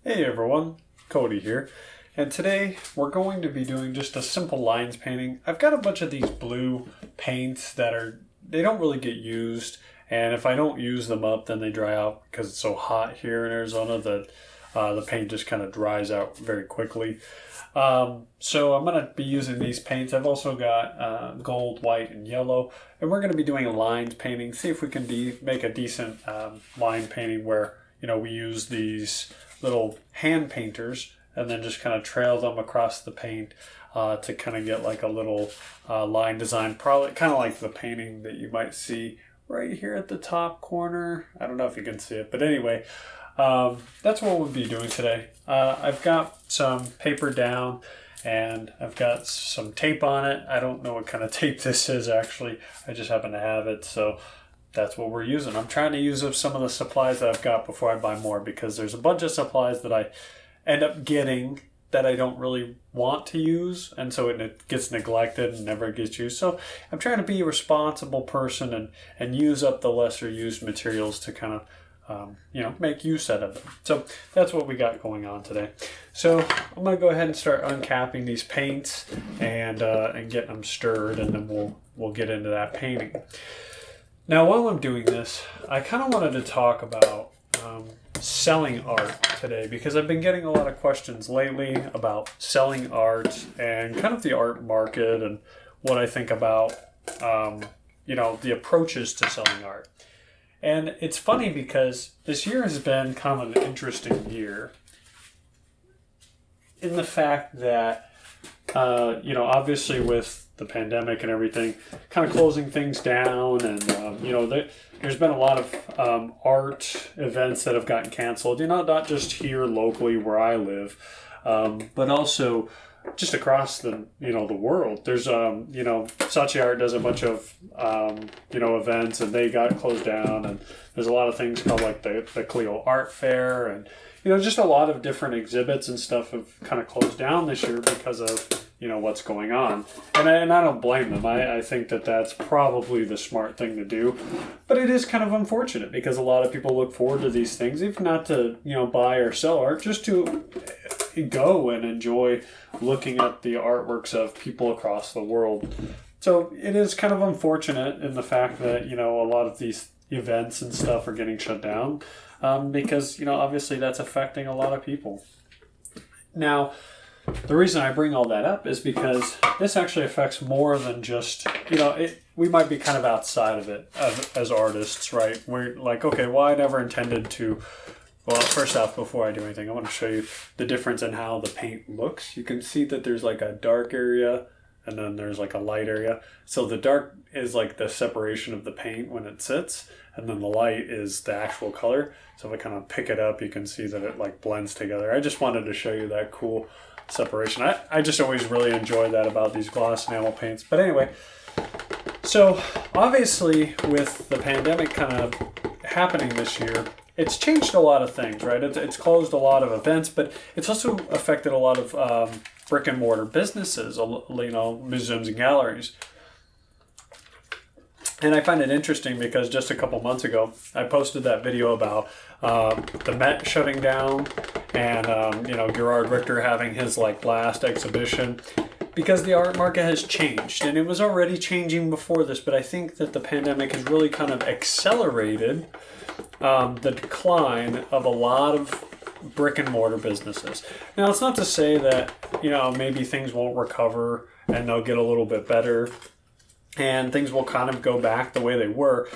Hey everyone, Coty here, and today we're going to be doing just a simple lines painting. I've got a bunch of these blue paints they don't really get used, and if I don't use them up then they dry out because it's so hot here in Arizona that the paint just kind of dries out very quickly. So I'm going to be using these paints. I've also got gold, white, and yellow, and we're going to be doing a lines painting, see if we can make a decent line painting where we use these little hand painters and then just kind of trail them across the paint to kind of get like a little line design, probably kind of like the painting that you might see right here at the top corner. I don't know if you can see it, but anyway, that's what we'll be doing today. I've got some paper down and I've got some tape on it. I don't know what kind of tape this is actually. I just happen to have it, so that's what we're using. I'm trying to use up some of the supplies that I've got before I buy more, because there's a bunch of supplies that I end up getting that I don't really want to use, and so it gets neglected and never gets used. So I'm trying to be a responsible person and use up the lesser used materials to kind of make use out of them. So that's what we got going on today. So I'm going to go ahead and start uncapping these paints and getting them stirred, and then we'll get into that painting. Now, while I'm doing this, I kind of wanted to talk about selling art today, because I've been getting a lot of questions lately about selling art and kind of the art market and what I think about, the approaches to selling art. And it's funny because this year has been kind of an interesting year in the fact that, obviously with the pandemic and everything kind of closing things down, and there's been a lot of art events that have gotten canceled, not just here locally where I live, but also just across the world. There's Saatchi Art does a bunch of events, and they got closed down, and there's a lot of things called like the Clio Art Fair, and just a lot of different exhibits and stuff have kind of closed down this year because of what's going on, and I don't blame them. I think that that's probably the smart thing to do, but it is kind of unfortunate because a lot of people look forward to these things, if not to buy or sell art, just to go and enjoy looking at the artworks of people across the world. So it is kind of unfortunate in the fact that a lot of these events and stuff are getting shut down, because obviously that's affecting a lot of people. Now, the reason I bring all that up is because this actually affects more than just, we might be kind of outside of it as artists, right? We're like, okay, well, I never intended to. Well, first off, before I do anything, I want to show you the difference in how the paint looks. You can see that there's like a dark area and then there's like a light area. So the dark is like the separation of the paint when it sits, and then the light is the actual color. So if I kind of pick it up, you can see that it like blends together. I just wanted to show you that cool separation. I just always really enjoy that about these gloss enamel paints. But anyway, so obviously with the pandemic kind of happening this year, it's changed a lot of things, right? It's closed a lot of events, but it's also affected a lot of brick and mortar businesses, museums and galleries. And I find it interesting because just a couple months ago, I posted that video about the Met shutting down and, Gerard Richter having his last exhibition, because the art market has changed, and it was already changing before this, but I think that the pandemic has really kind of accelerated the decline of a lot of brick and mortar businesses. Now, it's not to say that, maybe things won't recover and they'll get a little bit better and things will kind of go back the way they were.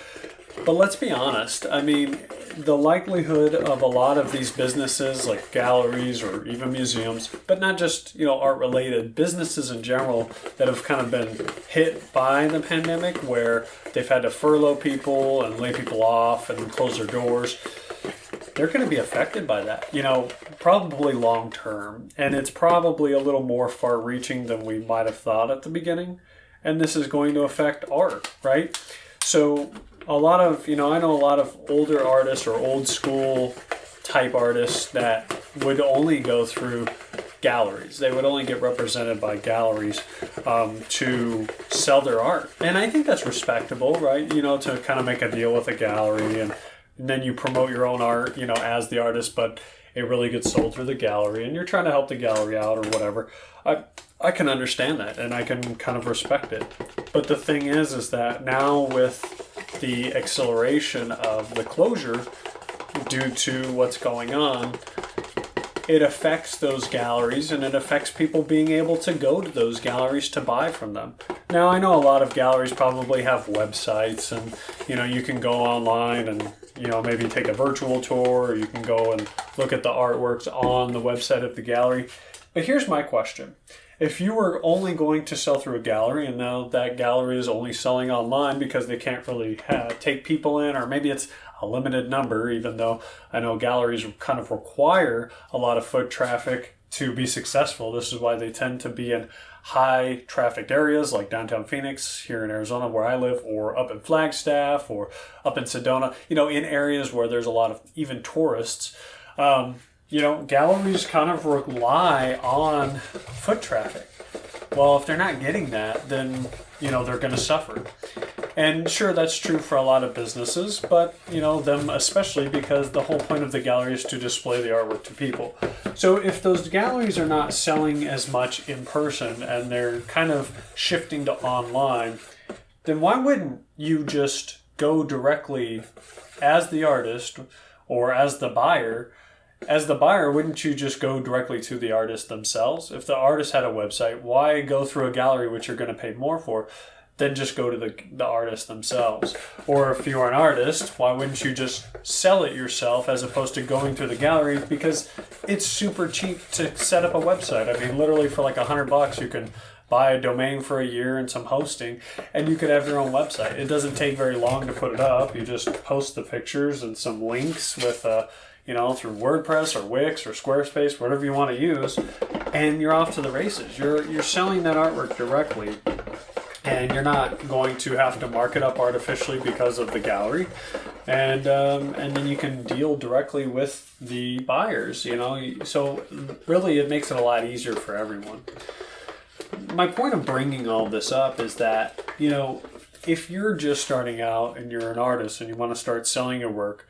But let's be honest. I mean, the likelihood of a lot of these businesses, like galleries or even museums, but not just, art-related businesses in general, that have kind of been hit by the pandemic, where they've had to furlough people and lay people off and close their doors, they're going to be affected by that, probably long term. And it's probably a little more far-reaching than we might have thought at the beginning. And this is going to affect art, right? So a lot of, I know a lot of older artists or old school type artists that would only go through galleries. They would only get represented by galleries to sell their art. And I think that's respectable, right? To kind of make a deal with a gallery, and then you promote your own art, as the artist. But it really gets sold through the gallery and you're trying to help the gallery out or whatever. I can understand that and I can kind of respect it. But the thing is that now with the acceleration of the closure due to what's going on, it affects those galleries and it affects people being able to go to those galleries to buy from them. Now, I know a lot of galleries probably have websites and, you can go online and, maybe take a virtual tour, or you can go and look at the artworks on the website of the gallery. But here's my question. If you were only going to sell through a gallery and now that gallery is only selling online because they can't really take people in, or maybe it's a limited number, even though I know galleries kind of require a lot of foot traffic to be successful. This is why they tend to be in high trafficked areas like downtown Phoenix here in Arizona where I live, or up in Flagstaff or up in Sedona, in areas where there's a lot of even tourists. Galleries kind of rely on foot traffic. Well, if they're not getting that, then, they're going to suffer. And sure, that's true for a lot of businesses, but, them especially, because the whole point of the gallery is to display the artwork to people. So if those galleries are not selling as much in person and they're kind of shifting to online, then why wouldn't you just go directly as the artist or as the buyer? As the buyer, wouldn't you just go directly to the artist themselves? If the artist had a website, why go through a gallery which you're going to pay more for? Then just go to the artist themselves. Or if you're an artist, why wouldn't you just sell it yourself as opposed to going through the gallery? Because it's super cheap to set up a website. I mean, literally for like $100, you can buy a domain for a year and some hosting, and you could have your own website. It doesn't take very long to put it up. You just post the pictures and some links with through WordPress or Wix or Squarespace, whatever you want to use, and you're off to the races. You're selling that artwork directly, and you're not going to have to mark it up artificially because of the gallery, and then you can deal directly with the buyers. So really, it makes it a lot easier for everyone. My point of bringing all this up is that if you're just starting out and you're an artist and you want to start selling your work,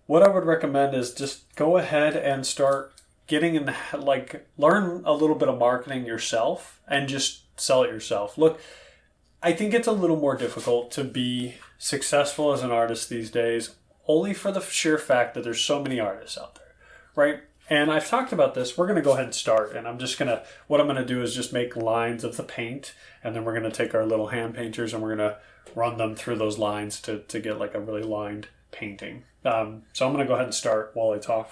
what I would recommend is just go ahead and start getting learn a little bit of marketing yourself and just sell it yourself. Look, I think it's a little more difficult to be successful as an artist these days, only for the sheer fact that there's so many artists out there, right? And I've talked about this. We're going to go ahead and start, and what I'm going to do is just make lines of the paint, and then we're going to take our little hand painters and we're going to run them through those lines to get like a really lined painting. So I'm going to go ahead and start while I talk.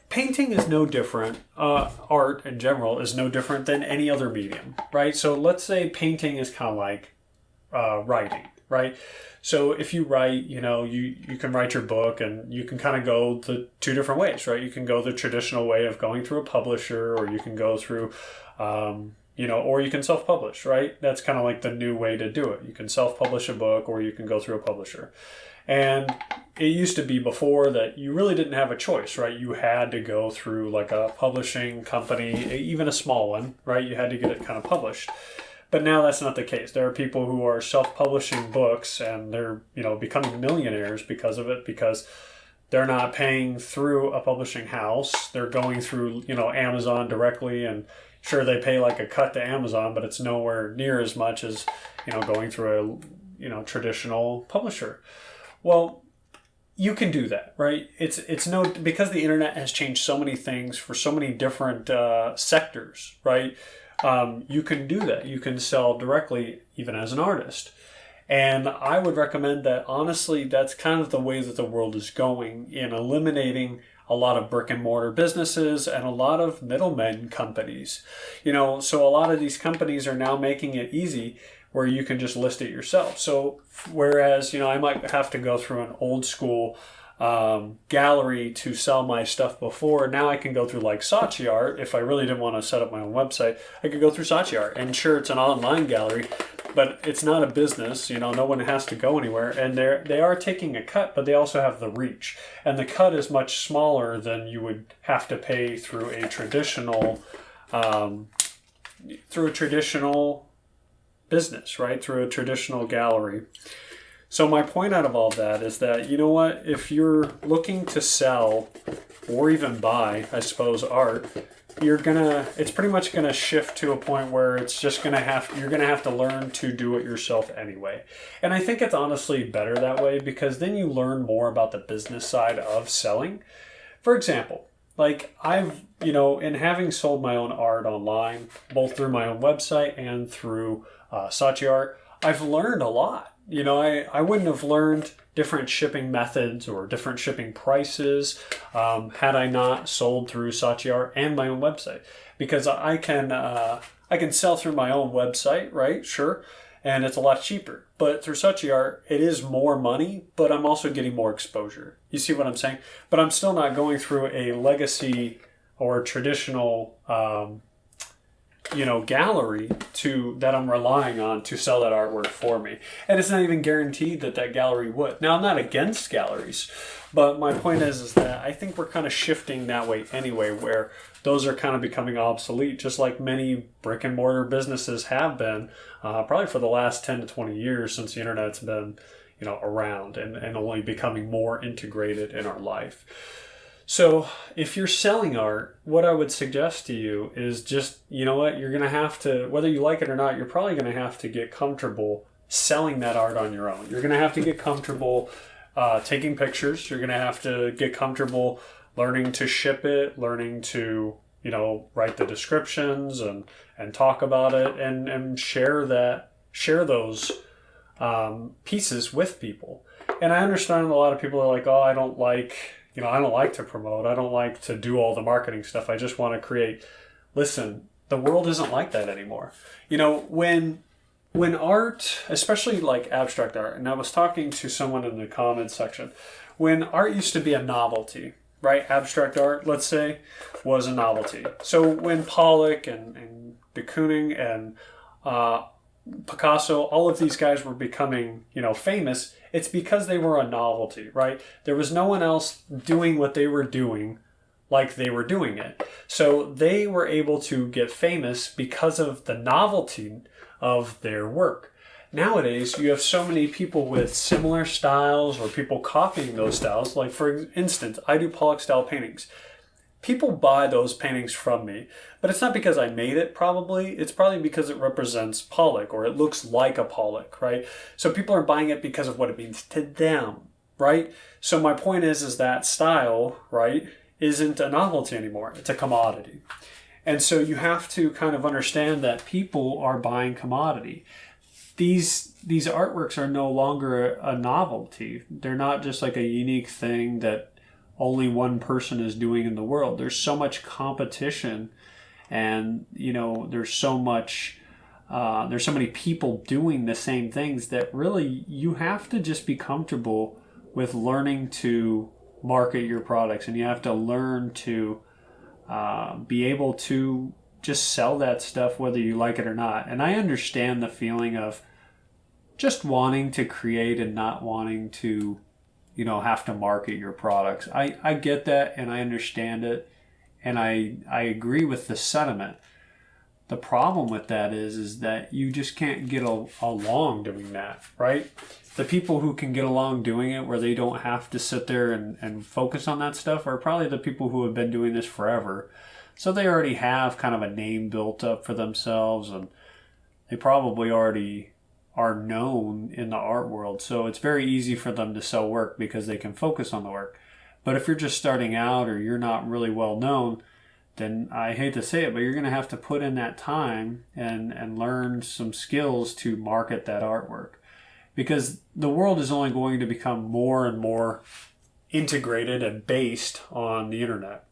Painting is no different. Art in general is no different than any other medium, right? So let's say painting is kind of like writing, right? So if you write, you can write your book and you can kind of go the two different ways, right? You can go the traditional way of going through a publisher, or you can go through, or you can self-publish, right? That's kind of like the new way to do it. You can self-publish a book, or you can go through a publisher. And it used to be before that you really didn't have a choice, right? You had to go through like a publishing company, even a small one, right? You had to get it kind of published. But now that's not the case. There are people who are self-publishing books and they're, becoming millionaires because of it, because they're not paying through a publishing house. They're going through, Amazon directly, and sure, they pay like a cut to Amazon, but it's nowhere near as much as, going through a, traditional publisher. Well, you can do that, right? It's because the internet has changed so many things for so many different sectors, right? You can do that. You can sell directly even as an artist. And I would recommend that, honestly, that's kind of the way that the world is going, in eliminating a lot of brick and mortar businesses and a lot of middlemen companies. So a lot of these companies are now making it easy where you can just list it yourself. So whereas, I might have to go through an old school gallery to sell my stuff before, now I can go through like Saatchi Art. If I really didn't want to set up my own website, I could go through Saatchi Art. And sure, it's an online gallery, but it's not a business. No one has to go anywhere. And they are taking a cut, but they also have the reach. And the cut is much smaller than you would have to pay through a traditional business, right? Through a traditional gallery. So my point out of all that is that, you know what, if you're looking to sell or even buy, I suppose, art, it's pretty much gonna shift to a point where it's just you're gonna have to learn to do it yourself anyway. And I think it's honestly better that way, because then you learn more about the business side of selling. For example, like in having sold my own art online, both through my own website and through Saatchi Art, I've learned a lot. I wouldn't have learned different shipping methods or different shipping prices had I not sold through Saatchi Art and my own website, because I can sell through my own website, right? Sure, and it's a lot cheaper. But through Saatchi Art, it is more money, but I'm also getting more exposure. You see what I'm saying? But I'm still not going through a legacy or traditional gallery that I'm relying on to sell that artwork for me. And it's not even guaranteed that gallery would. Now, I'm not against galleries, but my point is that I think we're kind of shifting that way anyway, where those are kind of becoming obsolete, just like many brick and mortar businesses have been, probably for the last 10 to 20 years since the internet's been, around and only becoming more integrated in our life. So if you're selling art, what I would suggest to you is just, you're going to have to, whether you like it or not, you're probably going to have to get comfortable selling that art on your own. You're going to have to get comfortable taking pictures. You're going to have to get comfortable learning to ship it, learning to, write the descriptions and talk about it and share those pieces with people. And I understand a lot of people are like, oh, I don't like to promote. I don't like to do all the marketing stuff. I just want to create. Listen, the world isn't like that anymore. When art, especially like abstract art, and I was talking to someone in the comments section, when art used to be a novelty, right? Abstract art, let's say, was a novelty. So when Pollock and de Kooning and Picasso, all of these guys were becoming, famous, it's because they were a novelty, right? There was no one else doing what they were doing like they were doing it. So they were able to get famous because of the novelty of their work. Nowadays, you have so many people with similar styles or people copying those styles. Like, for instance, I do Pollock style paintings. People buy those paintings from me, but it's not because I made it, probably. It's probably because it represents Pollock or it looks like a Pollock, right? So people are buying it because of what it means to them, right? So my point is that style, right, isn't a novelty anymore. It's a commodity. And so you have to kind of understand that people are buying commodity. These artworks are no longer a novelty. They're not just like a unique thing that only one person is doing in the world. There's so much competition, and there's so many people doing the same things that really you have to just be comfortable with learning to market your products, and you have to learn to be able to just sell that stuff whether you like it or not. And I understand the feeling of just wanting to create and not wanting to have to market your products. I get that, and I understand it, and I agree with the sentiment. The problem with that is that you just can't get along doing that, right? The people who can get along doing it where they don't have to sit there and focus on that stuff are probably the people who have been doing this forever. So they already have kind of a name built up for themselves, and they probably already are known in the art world. So it's very easy for them to sell work because they can focus on the work. But if you're just starting out or you're not really well known, then I hate to say it, but you're going to have to put in that time and learn some skills to market that artwork. Because the world is only going to become more and more integrated and based on the internet.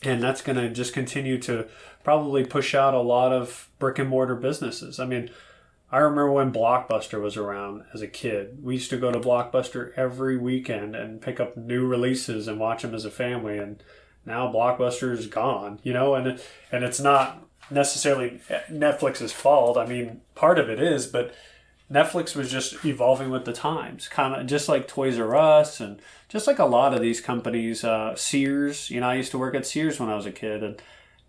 And that's going to just continue to probably push out a lot of brick and mortar businesses. I mean, I remember when Blockbuster was around as a kid. We used to go to Blockbuster every weekend and pick up new releases and watch them as a family. And now Blockbuster is gone, and it's not necessarily Netflix's fault. I mean, part of it is, but Netflix was just evolving with the times, kind of just like Toys R Us and just like a lot of these companies. Sears, I used to work at Sears when I was a kid, and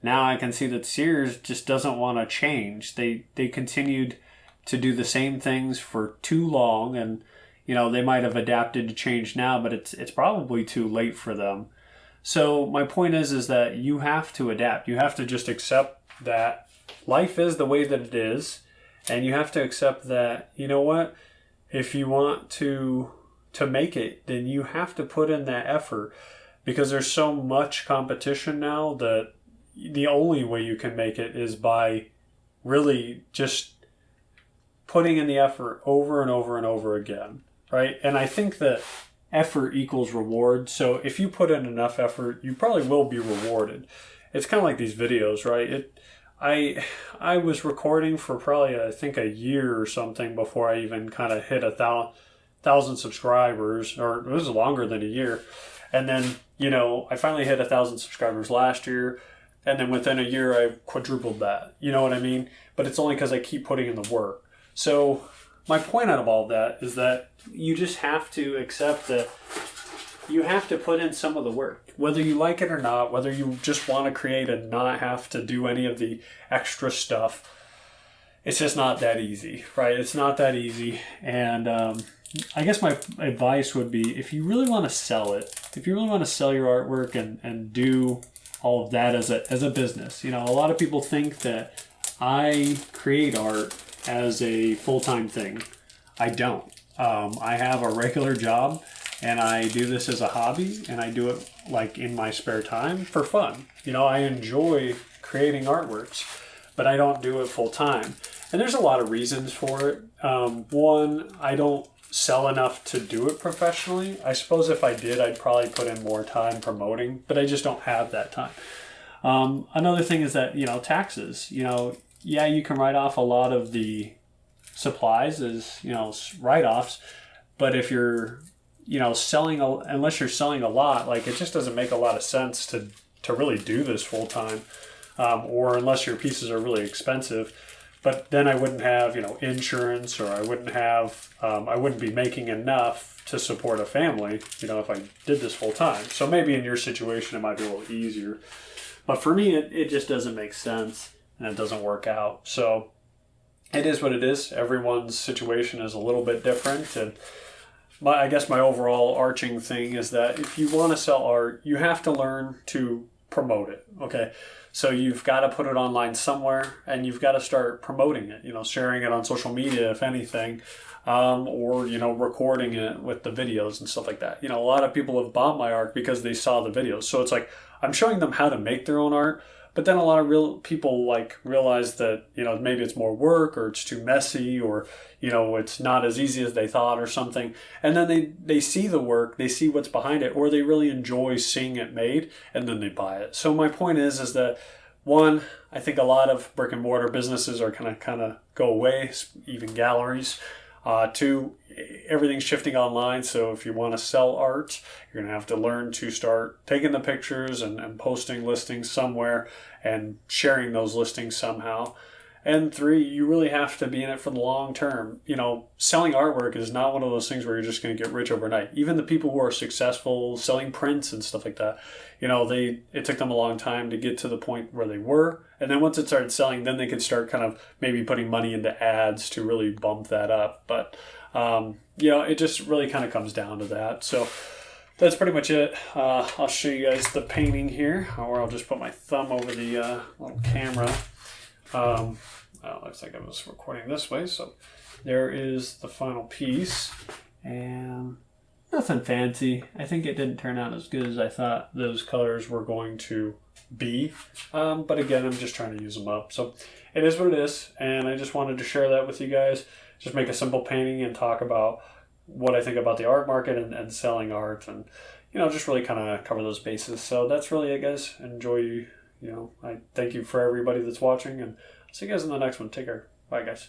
now I can see that Sears just doesn't want to change. They continued to do the same things for too long, and they might have adapted to change now, but it's probably too late for them. So my point is that you have to adapt. You have to just accept that life is the way that it is, and you have to accept that, you know what, if you want to make it, then you have to put in that effort, because there's so much competition now that the only way you can make it is by really just putting in the effort over and over and over again, right? And I think that effort equals reward. So if you put in enough effort, you probably will be rewarded. It's kind of like these videos, right? I was recording for probably, I think, a year or something before I even kind of hit 1,000 subscribers, or it was longer than a year. And then, I finally hit 1,000 subscribers last year. And then within a year, I quadrupled that. You know what I mean? But it's only because I keep putting in the work. So my point out of all of that is that you just have to accept that you have to put in some of the work, whether you like it or not, whether you just want to create and not have to do any of the extra stuff. It's just not that easy, right? It's not that easy. And I guess my advice would be, if you really want to sell it, if you really want to sell your artwork and do all of that as a business, a lot of people think that I create art as a full-time thing. I don't. I have a regular job, and I do this as a hobby, and I do it like in my spare time for fun. I enjoy creating artworks, but I don't do it full-time. And there's a lot of reasons for it. One, I don't sell enough to do it professionally. I suppose if I did, I'd probably put in more time promoting, but I just don't have that time. Another thing is that, taxes. Yeah, you can write off a lot of the supplies as, write-offs, but if you're, unless you're selling a lot, like, it just doesn't make a lot of sense to really do this full time, or unless your pieces are really expensive. But then I wouldn't have, insurance, or I wouldn't be making enough to support a family, if I did this full time. So maybe in your situation, it might be a little easier. But for me, it just doesn't make sense, and it doesn't work out. So it is what it is. Everyone's situation is a little bit different. And I guess my overall arching thing is that if you want to sell art, you have to learn to promote it. Okay. So you've got to put it online somewhere, and you've got to start promoting it, sharing it on social media, if anything, or, recording it with the videos and stuff like that. A lot of people have bought my art because they saw the videos. So it's like, I'm showing them how to make their own art, but then a lot of real people realize that, maybe it's more work, or it's too messy, or, it's not as easy as they thought or something. And then they see the work, they see what's behind it, or they really enjoy seeing it made, and then they buy it. So my point is that, one, I think a lot of brick and mortar businesses are kind of go away, even galleries. Two, everything's shifting online. So if you want to sell art, you're going to have to learn to start taking the pictures and posting listings somewhere and sharing those listings somehow. And three, you really have to be in it for the long term. Selling artwork is not one of those things where you're just going to get rich overnight. Even the people who are successful selling prints and stuff like that, it took them a long time to get to the point where they were. And then once it started selling, then they could start kind of maybe putting money into ads to really bump that up. But, it just really kind of comes down to that. So that's pretty much it. I'll show you guys the painting here, or I'll just put my thumb over the little camera. Looks like I was recording this way. So there is the final piece, and nothing fancy. I think it didn't turn out as good as I thought those colors were going to be. But again, I'm just trying to use them up. So it is what it is. And I just wanted to share that with you guys. Just make a simple painting and talk about what I think about the art market and selling art, and, just really kind of cover those bases. So that's really it, guys. Enjoy, I thank you for everybody that's watching, and I'll see you guys in the next one. Take care. Bye, guys.